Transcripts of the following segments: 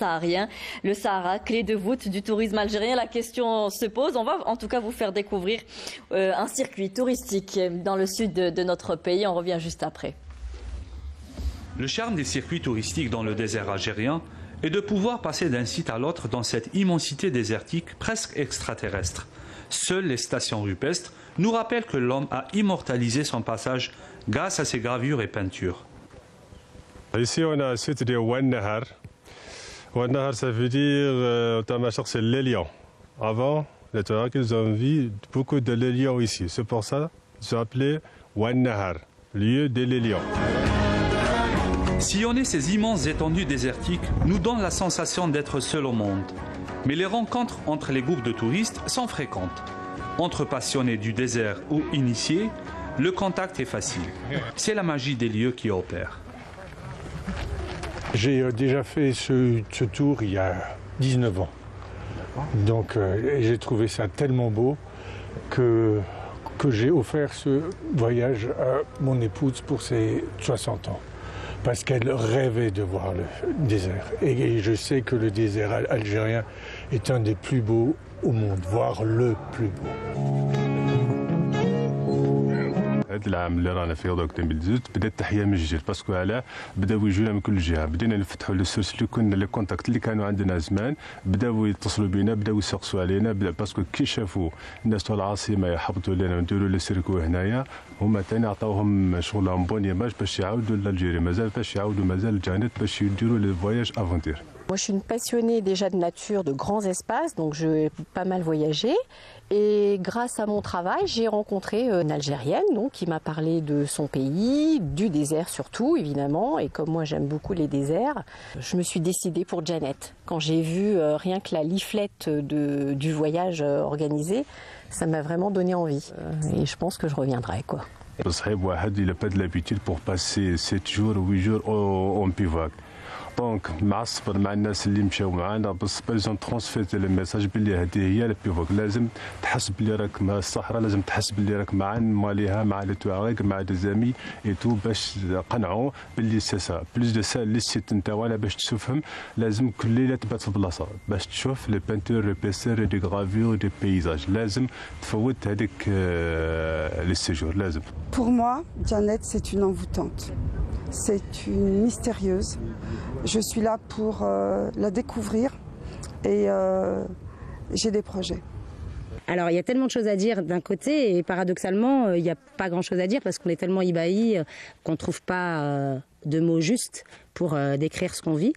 saharien. Le Sahara, clé de voûte du tourisme algérien. La question se pose. On va en tout cas vous faire découvrir un circuit touristique dans le sud de notre pays. On revient juste après. Le charme des circuits touristiques dans le désert algérien est de pouvoir passer d'un site à l'autre dans cette immensité désertique presque extraterrestre. Seules les stations rupestres nous rappellent que l'homme a immortalisé son passage grâce à ses gravures et peintures. Ici, on a un site de Oued Nahar. Oued Nahar, ça veut dire, c'est les lions. Avant, les Touaregs, ils ont vu beaucoup de lions ici. C'est pour ça qu'ils ont appelé Oued Nahar, lieu des lions. Sillonner ces immenses étendues désertiques nous donne la sensation d'être seul au monde. Mais les rencontres entre les groupes de touristes sont fréquentes. Entre passionnés du désert ou initiés, le contact est facile. C'est la magie des lieux qui opère. J'ai déjà fait ce tour il y a 19 ans. Donc j'ai trouvé ça tellement beau que j'ai offert ce voyage à mon épouse pour ses 60 ans. Parce qu'elle rêvait de voir le désert. Et je sais que le désert algérien est un des plus beaux au monde, voire le plus beau. هذا العام اللي رانا فيه دوك 2018 بدا التحيه من الجيل باسكو علاه بداو يجونا من كل جهه بدينا نفتحوا لي سورس اللي كنا لي كونتاكت اللي كانوا عندنا زمان بداو يتصلوا بينا بداو يسقسوا علينا باسكو كي شافوا الناس تاع العاصمه يحبطوا لنا ونديروا لي سيركو هنايا هما ثاني عطاوهم شغلهم بون ايماج باش يعاودوا لالجيري مازال باش يعاودوا مازال جانت باش يديروا لي فواياج افونتير. Moi, je suis une passionnée déjà de nature, de grands espaces, donc j'ai pas mal voyagé. Et grâce à mon travail, j'ai rencontré une Algérienne donc, qui m'a parlé de son pays, du désert surtout, évidemment. Et comme moi, j'aime beaucoup les déserts, je me suis décidée pour Janet. Quand j'ai vu rien que la leaflette du voyage organisé, ça m'a vraiment donné envie. Et je pense que je reviendrai, quoi. صحيب واحد il a pas de l'habitude pour passer 7 jours ou 8 jours en bivouac. دونك مع الصبر مع الناس اللي مشاو معانا بالصبر لازم ترونسفيرتي لي ميساج بلي هذه هي البيفوك لازم تحس بلي راك مع الصحراء لازم تحس بلي راك مع ماليها مع لي تواريك مع دي زامي اي تو باش قنعوا بلي سي سا بليس دو سا لي سيت نتاعنا باش تشوفهم لازم كل ليله تبات في بلاصه باش تشوف لي بانتور ريبيسور دي غرافيور دي بيزاج لازم تفوت هذيك لي سيجور لازم. Pour moi, Janet, c'est une envoûtante. C'est une mystérieuse. Je suis là pour la découvrir et j'ai des projets. Alors il y a tellement de choses à dire d'un côté et paradoxalement il n'y a pas grand chose à dire parce qu'on est tellement ébahis qu'on ne trouve pas de mots justes pour décrire ce qu'on vit.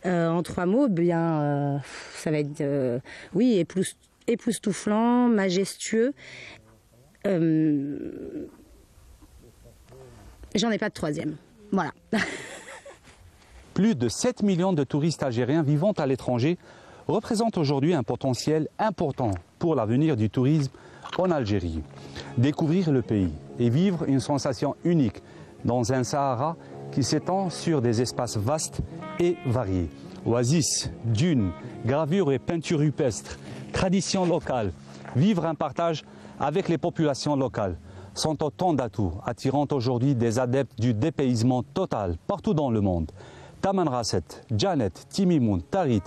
En 3 mots, bien ça va être oui, époustouflant, majestueux. J'en ai pas de troisième. Voilà. Plus de 7 millions de touristes algériens vivant à l'étranger représentent aujourd'hui un potentiel important pour l'avenir du tourisme en Algérie. Découvrir le pays et vivre une sensation unique dans un Sahara qui s'étend sur des espaces vastes et variés. Oasis, dunes, gravures et peintures rupestres, traditions locales, vivre un partage avec les populations locales sont autant d'atouts attirant aujourd'hui des adeptes du dépaysement total partout dans le monde. Taman Rasset, Janet, Timimoun, Tarit,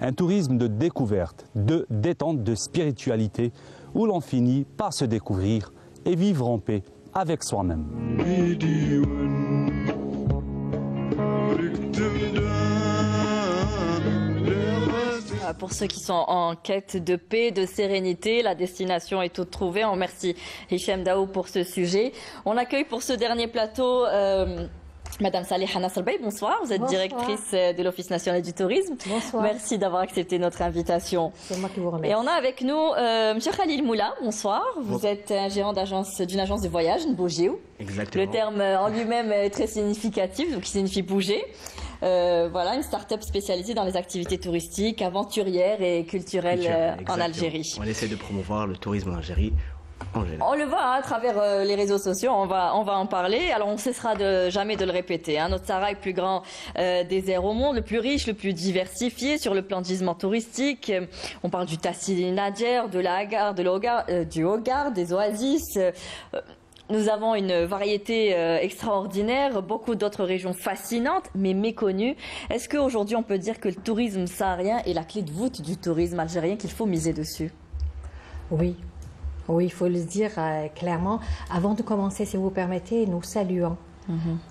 un tourisme de découverte, de détente, de spiritualité où l'on finit par se découvrir et vivre en paix avec soi-même. Pour ceux qui sont en quête de paix, de sérénité, la destination est toute trouvée. On remercie Hichem Daou pour ce sujet. On accueille pour ce dernier plateau Madame Saliha Nasrbey, bonsoir. Vous êtes directrice de l'Office national du tourisme. Bonsoir. Merci d'avoir accepté notre invitation. C'est moi qui vous remercie. Et on a avec nous M. Khalil Moula, bonsoir. Vous êtes un gérant d'une agence de voyage, Nbougiou. Exactement. Le terme en lui-même est très significatif, donc il signifie bouger. Voilà, une start-up spécialisée dans les activités touristiques, aventurières et culturelles en Algérie. On essaie de promouvoir le tourisme en Algérie. On le voit à travers les réseaux sociaux, on va en parler. Alors on ne cessera jamais de le répéter. Notre Sahara est le plus grand désert au monde, le plus riche, le plus diversifié sur le plan de gisement touristique. On parle du Tassil Nadjer, de la Hagar, du Hogar, des oasis. nous avons une variété extraordinaire, beaucoup d'autres régions fascinantes, mais méconnues. Est-ce qu'aujourd'hui, on peut dire que le tourisme saharien est la clé de voûte du tourisme algérien, qu'il faut miser dessus? Oui. Oui, il faut le dire clairement. Avant de commencer, si vous permettez, nous saluons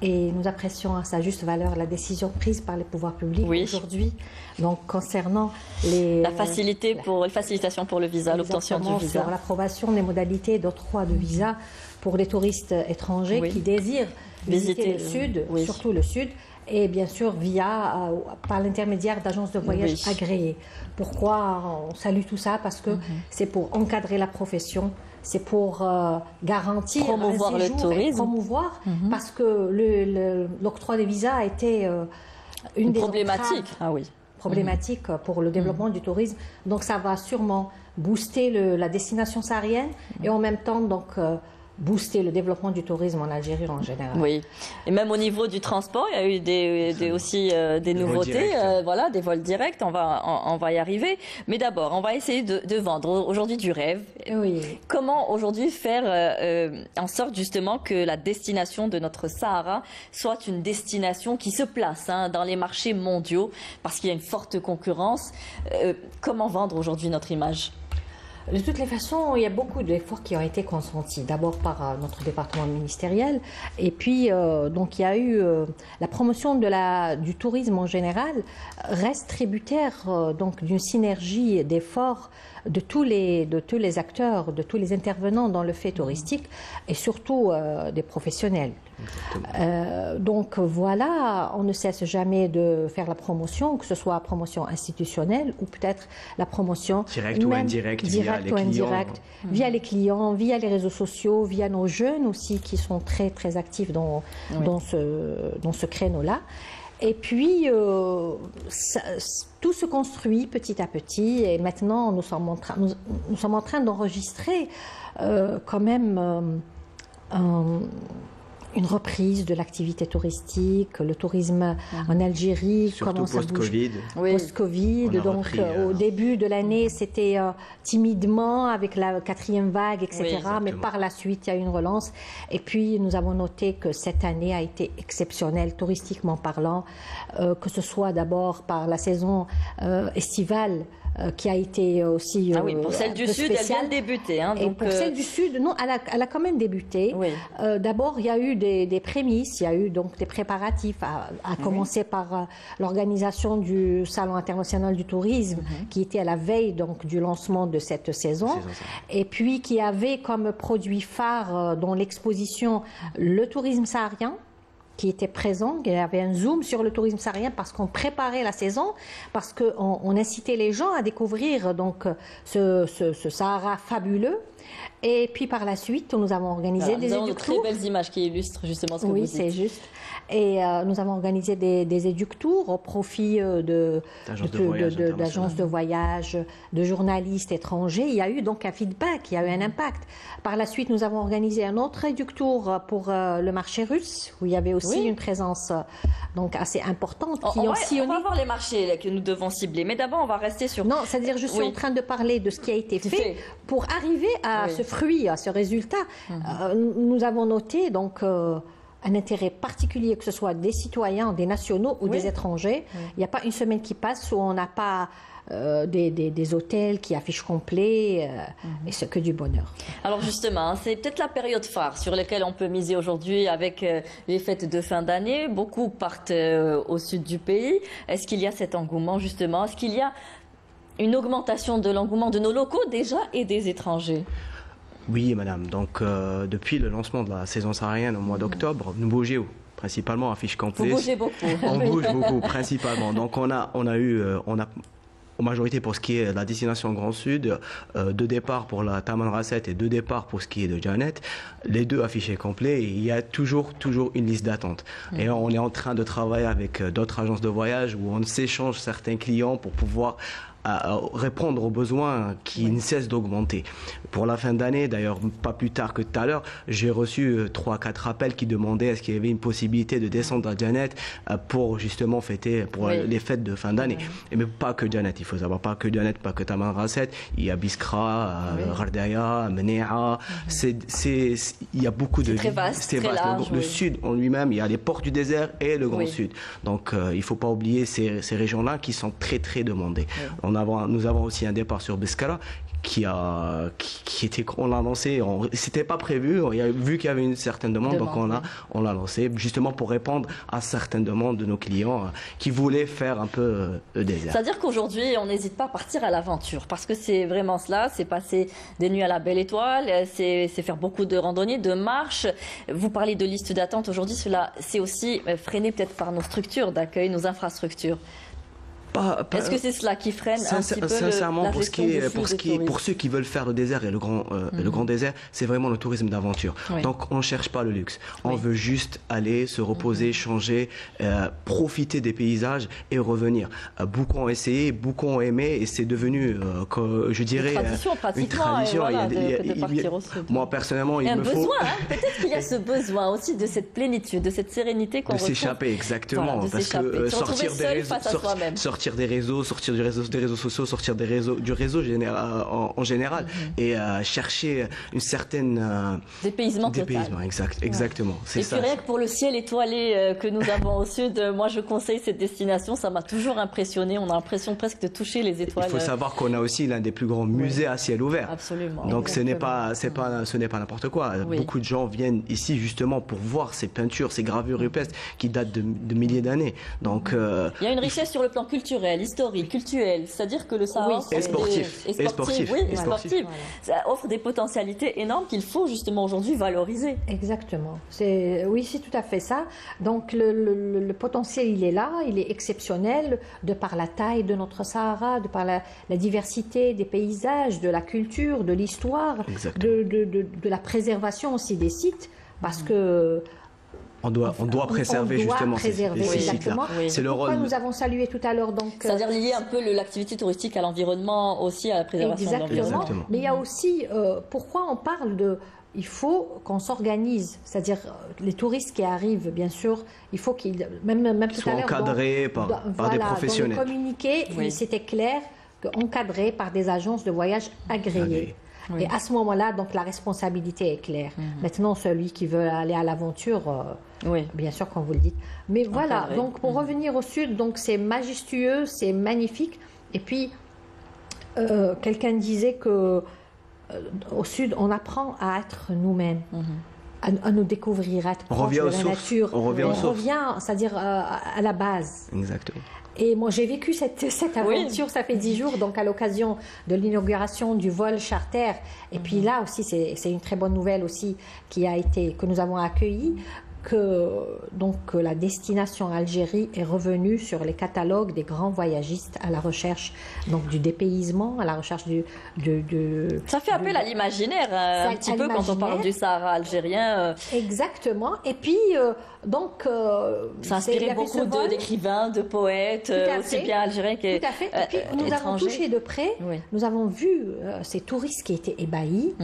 et nous apprécions à sa juste valeur la décision prise par les pouvoirs publics aujourd'hui. Donc, concernant la facilitation pour le visa, l'obtention du visa. Sur l'approbation des modalités d'octroi de visa pour les touristes étrangers qui désirent visiter le Sud, surtout le Sud, et bien sûr par l'intermédiaire d'agences de voyage agréées. Pourquoi on salue tout ça? Parce que c'est pour encadrer la profession, c'est pour garantir promouvoir le tourisme, parce que l'octroi des visas a été une des problématiques. Problématique pour le développement du tourisme. Donc ça va sûrement booster la destination saharienne et en même temps booster le développement du tourisme en Algérie en général. Oui, et même au niveau du transport, il y a eu aussi des nouveautés, des vols directs, on va y arriver. Mais d'abord, on va essayer de vendre aujourd'hui du rêve. Oui. Comment aujourd'hui faire en sorte justement que la destination de notre Sahara soit une destination qui se place dans les marchés mondiaux, parce qu'il y a une forte concurrence. Comment vendre aujourd'hui notre image ? De toutes les façons, il y a beaucoup d'efforts qui ont été consentis. D'abord par notre département ministériel, et puis donc il y a eu la promotion du tourisme en général reste tributaire donc d'une synergie d'efforts de tous les acteurs, de tous les intervenants dans le fait touristique et surtout des professionnels. Donc voilà, on ne cesse jamais de faire la promotion, que ce soit la promotion institutionnelle ou peut-être la promotion directe ou indirecte, via les clients, via les réseaux sociaux, via nos jeunes aussi qui sont très très actifs dans ce créneau-là. Et puis, tout se construit petit à petit et maintenant nous sommes en train d'enregistrer quand même une reprise de l'activité touristique, le tourisme en Algérie commence à bouger. Post-Covid, donc au début de l'année, c'était timidement avec la 4e vague, etc. Mais par la suite, il y a eu une relance. Et puis, nous avons noté que cette année a été exceptionnelle, touristiquement parlant, que ce soit d'abord par la saison estivale, qui a été aussi pour celle du Sud, elle vient de débuter. Et pour celle du Sud, non, elle a quand même débuté. D'abord, il y a eu des prémices, il y a eu donc des préparatifs, à commencer par l'organisation du Salon international du tourisme, qui était à la veille donc du lancement de cette saison, et puis qui avait comme produit phare dans l'exposition le tourisme saharien, qui était présent. Il y avait un zoom sur le tourisme saharien parce qu'on préparait la saison, parce qu'on incitait les gens à découvrir donc ce Sahara fabuleux. Et puis par la suite, nous avons organisé des éductours. De très belles images qui illustrent justement ce que vous dites. Oui, c'est juste. Et nous avons organisé des éductours au profit d'agences de voyage, de journalistes étrangers. Il y a eu donc un feedback, il y a eu un impact. Par la suite, nous avons organisé un autre éductour pour le marché russe, où il y avait aussi une présence donc assez importante. On va voir les marchés que nous devons cibler, mais d'abord on va rester sur... Non, c'est-à-dire je suis en train de parler de ce qui a été fait pour arriver à ce fruit, à ce résultat. Nous avons noté donc... un intérêt particulier, que ce soit des citoyens, des nationaux ou des étrangers. Il n'y a pas une semaine qui passe où on n'a pas des hôtels qui affichent complet, et c'est que du bonheur. Alors justement, c'est peut-être la période phare sur laquelle on peut miser aujourd'hui avec les fêtes de fin d'année. Beaucoup partent au sud du pays. Est-ce qu'il y a cet engouement justement? Est-ce qu'il y a une augmentation de l'engouement de nos locaux déjà et des étrangers? Oui, madame. Donc, depuis le lancement de la saison saharienne au mois d'octobre, nous bougeons principalement à fiche complète. Vous bougez beaucoup. On bouge beaucoup, principalement. Donc, on a en majorité pour ce qui est de la destination Grand Sud, 2 départs pour la Taman Rasset et 2 départs pour ce qui est de Janet. Les 2 affichés complets. Et il y a toujours une liste d'attente. Et on est en train de travailler avec d'autres agences de voyage où on s'échange certains clients pour pouvoir à répondre aux besoins qui ne cessent d'augmenter. Pour la fin d'année, d'ailleurs, pas plus tard que tout à l'heure, j'ai reçu 3-4 appels qui demandaient est-ce qu'il y avait une possibilité de descendre à Janet pour justement fêter pour les fêtes de fin d'année. Et mais pas que Janet, il faut savoir, pas que Janet, pas que Taman Rasset, il y a Biskra, Ghardaya, Mnéa, il y a beaucoup de... C'est vaste, très large, le sud en lui-même, il y a les ports du désert et le Grand Sud. Donc il ne faut pas oublier ces régions-là qui sont très très demandées. Nous avons aussi un départ sur Biskra qui était, on l'a lancé, c'était pas prévu, vu qu'il y avait une certaine demande, donc on l'a lancé justement pour répondre à certaines demandes de nos clients qui voulaient faire un peu le désert. C'est-à-dire qu'aujourd'hui, on n'hésite pas à partir à l'aventure, parce que c'est vraiment cela, c'est passer des nuits à la Belle Étoile, c'est faire beaucoup de randonnées, de marches. Vous parlez de liste d'attente aujourd'hui, cela c'est aussi freiné peut-être par nos structures d'accueil, nos infrastructures. Est-ce que c'est cela qui freine un petit peu sincèrement, la pour ceux qui veulent faire le désert et le grand désert, c'est vraiment le tourisme d'aventure. Donc on ne cherche pas le luxe. On veut juste aller se reposer, changer, profiter des paysages et revenir. Beaucoup ont essayé, beaucoup ont aimé et c'est devenu, je dirais, une tradition. Moi personnellement, il me faut... Peut-être qu'il y a ce besoin aussi de cette plénitude, de cette sérénité qu'on retrouve. De s'échapper, exactement. Parce que sortir des réseaux, sortir des réseaux sociaux, sortir du réseau en général et chercher une certaine dépaysement exactement. Et puis rien que pour le ciel étoilé que nous avons au sud, moi je conseille cette destination, ça m'a toujours impressionné, on a l'impression presque de toucher les étoiles. Il faut savoir qu'on a aussi l'un des plus grands musées à ciel ouvert. Absolument. Donc ce n'est pas n'importe quoi. Beaucoup de gens viennent ici justement pour voir ces peintures, ces gravures rupestres qui datent de milliers d'années. Donc il y a une richesse sur le plan culturel, historique, culturel, c'est-à-dire que le Sahara sportif. Ça offre des potentialités énormes qu'il faut justement aujourd'hui valoriser. Exactement. C'est tout à fait ça. Donc le potentiel il est là, il est exceptionnel de par la taille de notre Sahara, de par la diversité des paysages, de la culture, de l'histoire, de la préservation aussi des sites, parce que on doit préserver justement ces sites-là. C'est le rôle. Nous avons salué tout à l'heure c'est-à-dire lier un peu l'activité touristique à l'environnement, aussi à la préservation de l'environnement. Exactement. Mais il y a aussi pourquoi on parle de il faut qu'on s'organise, c'est-à-dire les touristes qui arrivent, bien sûr, il faut qu'ils même tout à l'heure encadrés par des professionnels. Dans le communiqué, c'était clair encadré par des agences de voyage agréées. Et à ce moment-là, donc la responsabilité est claire. Maintenant, celui qui veut aller à l'aventure, bien sûr qu'on vous le dit. Mais voilà, donc pour revenir au sud, donc c'est majestueux, c'est magnifique. Et puis, quelqu'un disait que au sud, on apprend à être nous-mêmes. À nous découvrir, à être proche de la nature. On revient, c'est-à-dire à la base. Exactement. Et moi, j'ai vécu cette aventure, ça fait 10 jours, donc à l'occasion de l'inauguration du vol charter. Et puis là aussi, c'est une très bonne nouvelle aussi que nous avons accueillie, que la destination Algérie est revenue sur les catalogues des grands voyagistes à la recherche donc du dépaysement, à la recherche ça fait appel à l'imaginaire un petit peu quand on parle du Sahara algérien. Exactement. Et puis ça a inspiré beaucoup d'écrivains, de poètes, aussi bien algériens que tout à fait. Et puis nous avons touché de près, nous avons vu ces touristes qui étaient ébahis.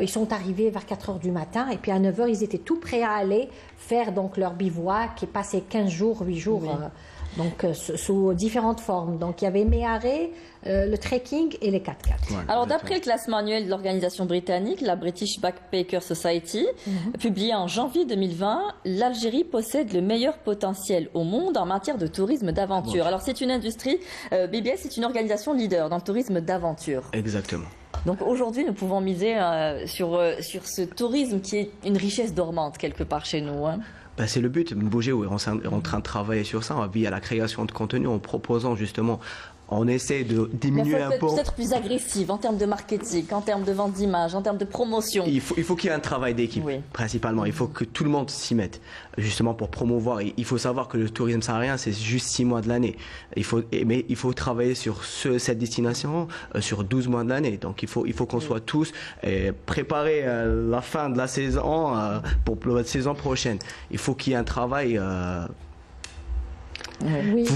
Ils sont arrivés vers 4h du matin et puis à 9h ils étaient tout prêts à aller faire donc leur bivouac et passer 15 jours, 8 jours donc sous différentes formes. Donc il y avait Méharé, le trekking et les 4x4. Alors d'après le classement annuel de l'organisation britannique, la British Backpacker Society, publié en janvier 2020, l'Algérie possède le meilleur potentiel au monde en matière de tourisme d'aventure. Alors c'est une industrie, BBS c'est une organisation leader dans le tourisme d'aventure. Exactement. Donc aujourd'hui, nous pouvons miser sur ce tourisme qui est une richesse dormante quelque part chez nous. C'est le but, Bouger, on est en train de travailler sur ça via la création de contenu en proposant justement, on essaie de diminuer un peu. Peut-être plus agressive en termes de marketing, en termes de vente d'images, en termes de promotion. Il faut qu'il y ait un travail d'équipe, principalement. Il faut que tout le monde s'y mette, justement pour promouvoir. Il faut savoir que le tourisme saharien, c'est juste 6 mois de l'année. Mais il faut travailler sur cette destination sur 12 mois de l'année. Donc il faut qu'on soit tous préparés à la fin de la saison pour la saison prochaine. Il faut qu'il y ait un travail Oui,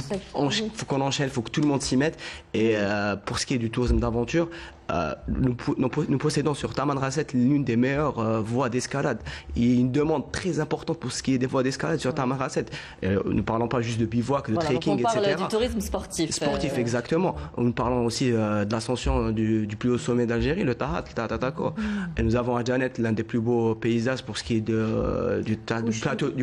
faut qu'on enchaîne, il faut que tout le monde s'y mette. Et pour ce qui est du tourisme d'aventure, nous possédons sur Taman Rasset l'une des meilleures voies d'escalade. Il y a une demande très importante pour ce qui est des voies d'escalade sur Taman Rasset. Nous ne parlons pas juste de bivouac, de trekking, etc. On parle du tourisme sportif. Sportif, exactement. Nous parlons aussi de l'ascension du plus haut sommet d'Algérie, le Tahat, le Tatatako. Et nous avons à Djanet l'un des plus beaux paysages pour ce qui est du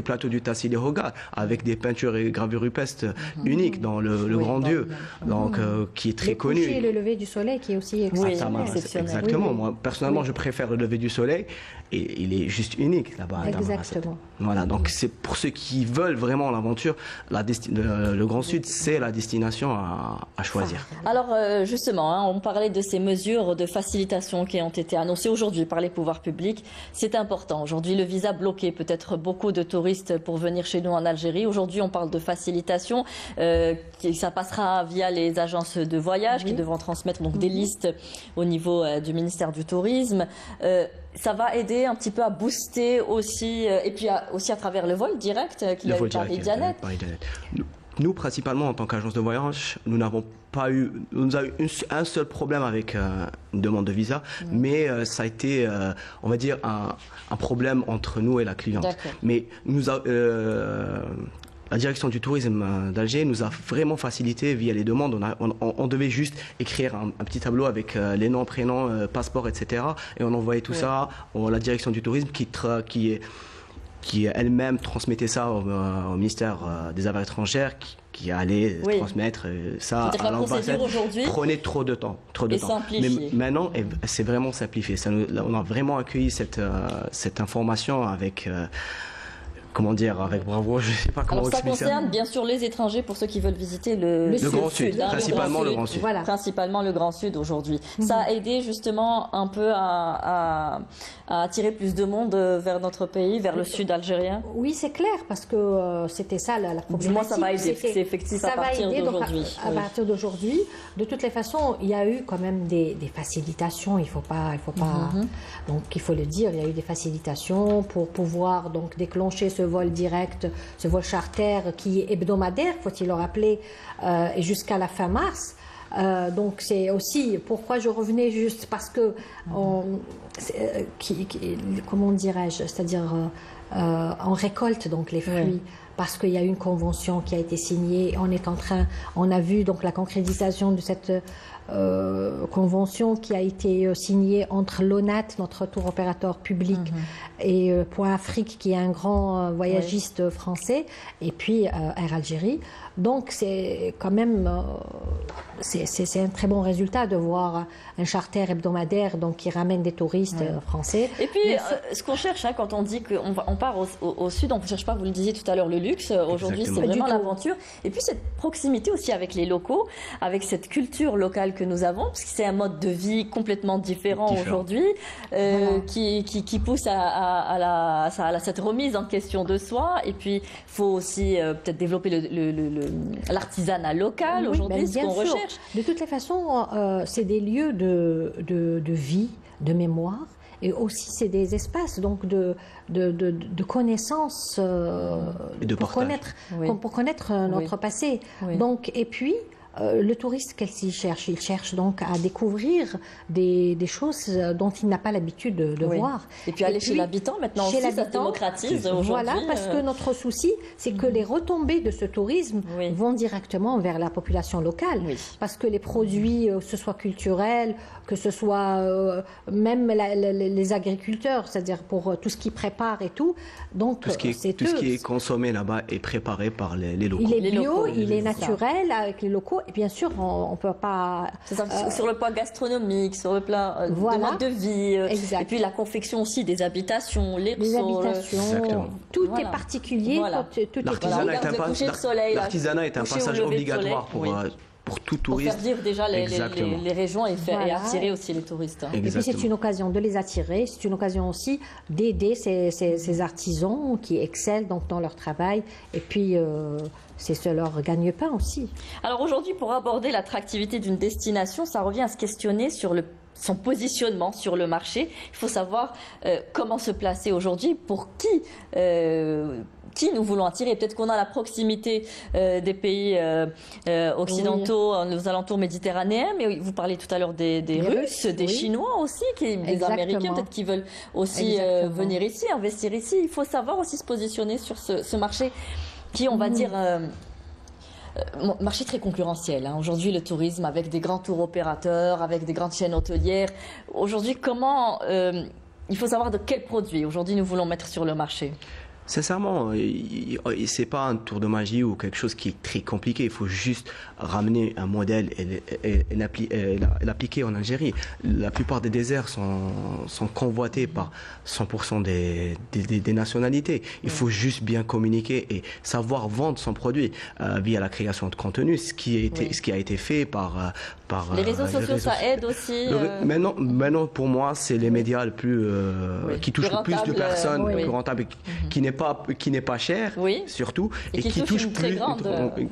plateau du Tassili Hoga, avec des peintures et gravures rupestres uniques dans le Grand Dieu, donc qui est très connu. Et le lever du soleil qui est aussi exceptionnel. Exactement. Moi, personnellement, je préfère le lever du soleil et il est juste unique là-bas. Exactement. Voilà, donc c'est pour ceux qui veulent vraiment l'aventure, le Grand Sud, c'est la destination à choisir. Alors justement, on parlait de ces mesures de facilitation qui ont été annoncées aujourd'hui par les pouvoirs publics. C'est important. Aujourd'hui, le visa bloqué peut-être beaucoup de touristes pour venir chez nous en Algérie. Aujourd'hui, on parle de facilitation. Ça passera via les agences de voyage qui devront transmettre donc des listes au niveau du ministère du Tourisme. Ça va aider un petit peu à booster aussi, et puis aussi à travers le vol direct qu'il y a eu Paris-Djanet. Nous, principalement, en tant qu'agence de voyage, nous avons eu un seul problème avec une demande de visa, mais ça a été, on va dire, un problème entre nous et la cliente. Mais la direction du tourisme d'Alger nous a vraiment facilité via les demandes. On devait juste écrire un petit tableau avec les noms, prénoms, passeports, etc. Et on envoyait tout ça à la direction du tourisme qui elle-même transmettait ça au ministère des Affaires étrangères, qui allait transmettre ça à l'ambassade. Prenait trop de temps. Mais maintenant, c'est vraiment simplifié. On a vraiment accueilli cette information avec... comment dire, avec bravo, je ne sais pas comment expliquer ça. Ça concerne bien sûr les étrangers pour ceux qui veulent visiter le Grand Sud, principalement le Grand Sud. Voilà. Principalement le Grand Sud aujourd'hui. Ça a aidé justement un peu à attirer plus de monde vers notre pays, vers le sud algérien. Oui, c'est clair, parce que c'était ça la problématique. Moi, ça va aider, c'est effectif à partir d'aujourd'hui. À partir d'aujourd'hui, de toutes les façons, il y a eu quand même des facilitations, il faut pas, donc il faut le dire, il y a eu des facilitations pour pouvoir donc déclencher ce vol direct, ce vol charter qui est hebdomadaire, faut-il le rappeler, et jusqu'à la fin mars. Donc c'est aussi pourquoi je revenais juste parce que comment dirais-je, c'est-à-dire on récolte donc les fruits. Parce qu'il y a une convention qui a été signée, on a vu donc la concrétisation de cette convention qui a été signée entre l'ONAT, notre tour opérateur public, et Point Afrique, qui est un grand voyagiste français, et puis Air Algérie. Donc c'est quand même c'est un très bon résultat de voir un charter hebdomadaire donc qui ramène des touristes français. Et puis ce qu'on cherche quand on dit qu'on part au sud, on ne cherche pas, vous le disiez tout à l'heure, le luxe. Aujourd'hui, c'est vraiment l'aventure. Et puis cette proximité aussi avec les locaux, avec cette culture locale que nous avons, parce que c'est un mode de vie complètement différent aujourd'hui, qui pousse à cette remise en question de soi. Et puis, il faut aussi peut-être développer l'artisanat local aujourd'hui, ce qu'on recherche. De toutes les façons, c'est des lieux de vie, de mémoire. Et aussi, c'est des espaces donc de connaissances pour connaître notre passé. Donc, et puis, le touriste, qu'est-ce qu'il cherche? Il cherche donc à découvrir des choses dont il n'a pas l'habitude de voir. Et puis aller chez l'habitant maintenant aussi, ça se démocratise aujourd'hui. Voilà, parce que notre souci, c'est que les retombées de ce tourisme vont directement vers la population locale. Parce que les produits, que ce soit culturels, que ce soit même les agriculteurs, c'est-à-dire pour tout ce qu'ils préparent et tout. Donc, tout ce qui est consommé là-bas est préparé par les locaux. Il est bio, il est naturel avec les locaux. Et bien sûr, on ne peut pas... sur le plan gastronomique, sur le plan de mode de vie, et puis la confection aussi des habitations, les habitations, tout est particulier. L'artisanat est un passage obligatoire pour tout touriste. Pour faire vivre déjà les régions et attirer aussi les touristes. Et puis c'est une occasion de les attirer, c'est une occasion aussi d'aider ces artisans qui excellent donc dans leur travail. Et puis... c'est leur gagne-pain aussi. Alors aujourd'hui, pour aborder l'attractivité d'une destination, ça revient à se questionner sur son positionnement sur le marché. Il faut savoir comment se placer aujourd'hui, pour qui qui nous voulons attirer. Peut-être qu'on a la proximité des pays occidentaux, aux alentours méditerranéens, mais vous parlez tout à l'heure des Russes, des Chinois aussi, des Américains peut-être qui veulent aussi venir ici, investir ici. Il faut savoir aussi se positionner sur ce marché qui, on va dire, marché très concurrentiel. Aujourd'hui, le tourisme avec des grands tours opérateurs, avec des grandes chaînes hôtelières. Aujourd'hui, comment il faut savoir de quels produits aujourd'hui nous voulons mettre sur le marché? Sincèrement, c'est pas un tour de magie ou quelque chose qui est très compliqué. Il faut juste ramener un modèle et l'appliquer en Algérie. La plupart des déserts sont convoités par 100% des nationalités. Il faut juste bien communiquer et savoir vendre son produit via la création de contenu, ce qui a été fait par les réseaux sociaux. Ça aide aussi. Maintenant, pour moi, c'est les médias qui touchent le plus de personnes, plus rentables, qui n'est pas cher, surtout, et qui touche plus grande communauté.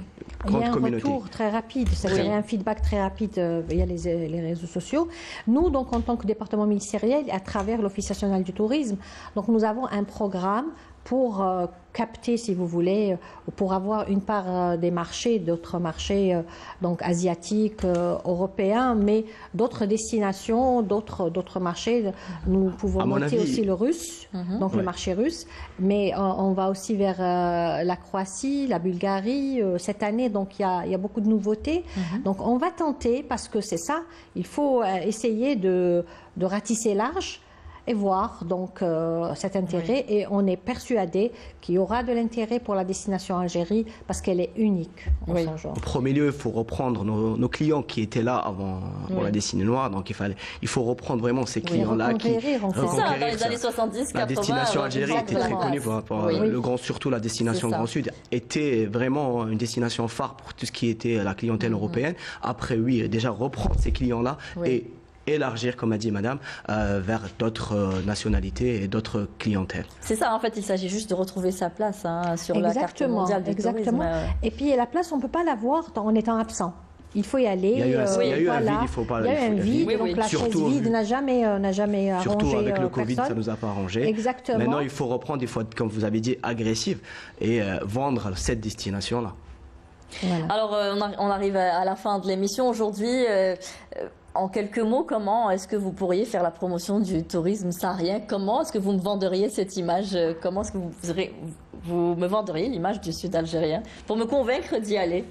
Il y a un retour très rapide, c'est-à-dire un feedback très rapide via les réseaux sociaux. Nous, donc, en tant que département ministériel, à travers l'Office national du tourisme, donc nous avons un programme pour capter, si vous voulez, pour avoir une part des marchés, d'autres marchés donc asiatiques, européens, mais d'autres destinations, d'autres marchés. Nous pouvons noter aussi le russe, donc le marché russe, mais on va aussi vers la Croatie, la Bulgarie cette année, donc il y a beaucoup de nouveautés. Donc on va tenter, parce que c'est ça, il faut essayer de ratisser large et voir donc cet intérêt, et on est persuadé qu'il y aura de l'intérêt pour la destination Algérie parce qu'elle est unique en son genre. En premier lieu, il faut reprendre nos clients qui étaient là avant pour la destinée noire, donc il faut reprendre vraiment ces clients-là qui reconquérir. Dans les années 70, 80, la destination Algérie était très connue pour le Grand, surtout la destination Grand Sud était vraiment une destination phare pour tout ce qui était la clientèle européenne. Après, déjà reprendre ces clients-là et élargir, comme a dit madame, vers d'autres nationalités et d'autres clientèles. C'est ça, en fait, il s'agit juste de retrouver sa place sur la carte mondiale du tourisme. Et puis la place, on ne peut pas l'avoir en étant absent. Il faut y aller. Il y a eu un vide, il faut pas. Il y a eu un vide, donc la chaise vide n'a jamais arrangé. Surtout avec le Covid, ça nous a pas arrangé. Exactement. Maintenant, il faut reprendre, il faut être, comme vous avez dit, agressif et vendre cette destination-là. Voilà. Alors, on arrive à la fin de l'émission aujourd'hui. En quelques mots, comment est-ce que vous pourriez faire la promotion du tourisme saharien? Comment est-ce que vous me venderiez cette image? Comment est-ce que vous me venderiez l'image du sud algérien pour me convaincre d'y aller?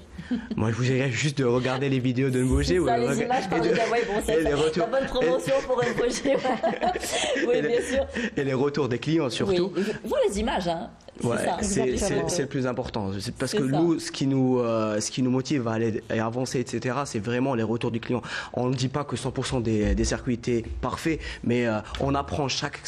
Moi, je vous dirais juste de regarder les vidéos de Mbogé. Les images par c'est la bonne promotion pour Mbogé. Oui, bien sûr. Et les retours des clients, surtout. Oui. Vous, les images, c'est le plus important. Parce que nous, ce qui nous motive à aller et avancer, etc., c'est vraiment les retours du client. On ne dit pas que 100% des circuits étaient parfaits, mais on apprend, chaque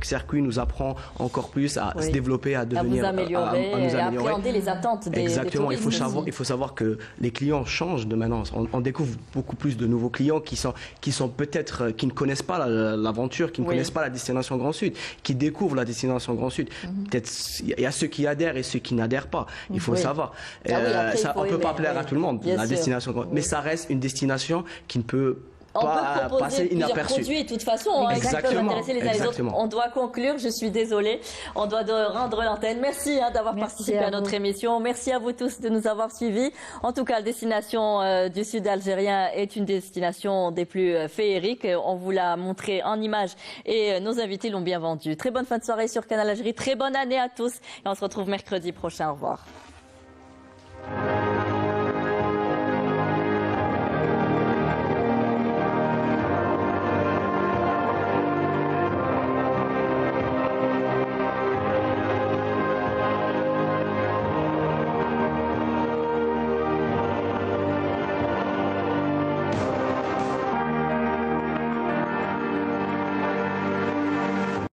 circuit nous apprend encore plus à se développer, à devenir, à nous améliorer, à appréhender les attentes des Exactement, il faut savoir que les clients changent de maintenant. On découvre beaucoup plus de nouveaux clients qui sont peut-être, qui ne connaissent pas l'aventure, qui ne connaissent pas la destination Grand Sud, qui découvrent la destination Grand Sud. Peut-être il y a ceux qui adhèrent et ceux qui n'adhèrent pas. Il faut savoir. On ne peut pas plaire à tout le monde, la destination Grand Sud. Mais ça reste une destination qui ne peut pas passer inaperçu. Produits, de toute façon, exactement, intéresser les uns les autres. On doit conclure, je suis désolée. On doit rendre l'antenne. Merci d'avoir participé à notre émission. Merci à vous tous de nous avoir suivis. En tout cas, la destination du sud algérien est une destination des plus féeriques. On vous l'a montré en images et nos invités l'ont bien vendu. Très bonne fin de soirée sur Canal Algérie. Très bonne année à tous. Et on se retrouve mercredi prochain. Au revoir.